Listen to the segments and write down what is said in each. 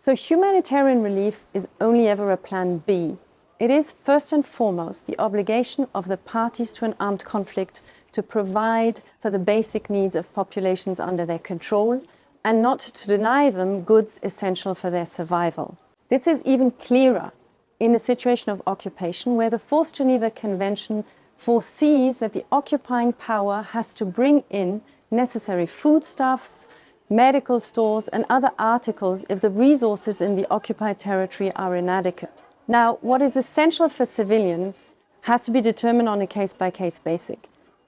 So humanitarian relief is only ever a plan B. It is first and foremost the obligation of the parties to an armed conflict to provide for the basic needs of populations under their control and not to deny them goods essential for their survival. This is even clearer in a situation of occupation where the Fourth Geneva Convention foresees that the occupying power has to bring in necessary foodstuffs, medical stores and other articles if the resources in the occupied territory are inadequate. Now, what is essential for civilians has to be determined on a case-by-case basis.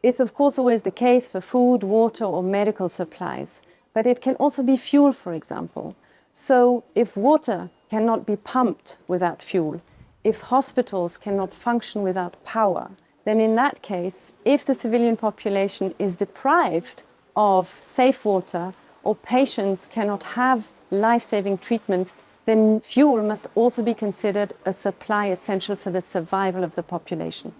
It's of course always the case for food, water or medical supplies, but it can also be fuel, for example. So if water cannot be pumped without fuel, if hospitals cannot function without power, then in that case, if the civilian population is deprived of safe water or patients cannot have life-saving treatment, then fuel must also be considered a supply essential for the survival of the population.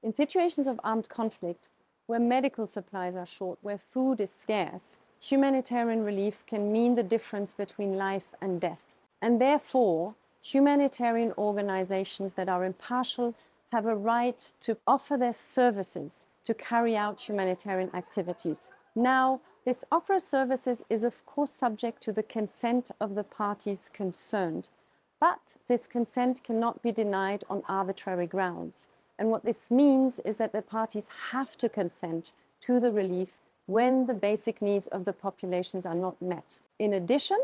In situations of armed conflict, where medical supplies are short, where food is scarce, humanitarian relief can mean the difference between life and death. And therefore, humanitarian organizations that are impartial have a right to offer their services to carry out humanitarian activities. Now, this offer of services is of course subject to the consent of the parties concerned, but this consent cannot be denied on arbitrary grounds. And what this means is that the parties have to consent to the relief when the basic needs of the populations are not met. In addition,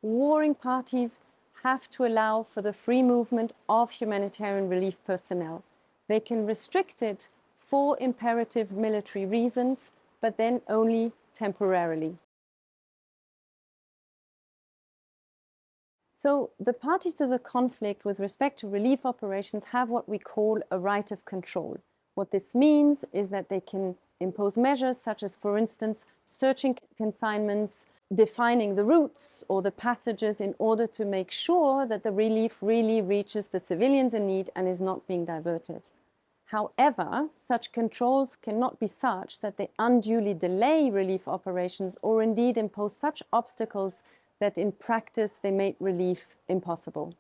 warring parties have to allow for the free movement of humanitarian relief personnel. They can restrict it for imperative military reasons, but then only temporarily. So the parties to the conflict with respect to relief operations have what we call a right of control. What this means is that they can impose measures such as, for instance, searching consignments, defining the routes or the passages in order to make sure that the relief really reaches the civilians in need and is not being diverted. However, such controls cannot be such that they unduly delay relief operations or indeed impose such obstacles that in practice they make relief impossible.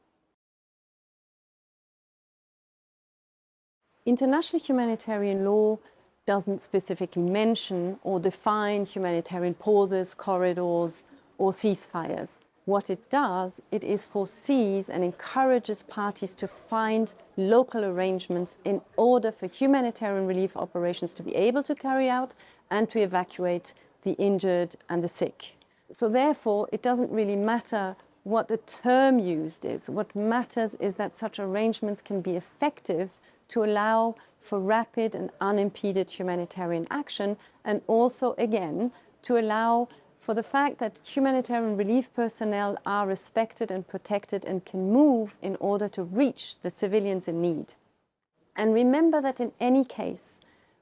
International humanitarian law doesn't specifically mention or define humanitarian pauses, corridors, or ceasefires. What it does, it is foresees and encourages parties to find local arrangements in order for humanitarian relief operations to be able to carry out and to evacuate the injured and the sick. So therefore, it doesn't really matter what the term used is. What matters is that such arrangements can be effective to allow for rapid and unimpeded humanitarian action, and also, again, to allow for the fact that humanitarian relief personnel are respected and protected and can move in order to reach the civilians in need. And remember that in any case,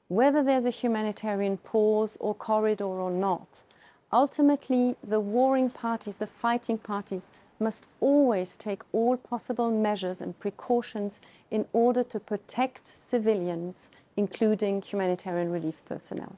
whether there's a humanitarian pause or corridor or not, ultimately the warring parties, the fighting parties, must always take all possible measures and precautions in order to protect civilians, including humanitarian relief personnel.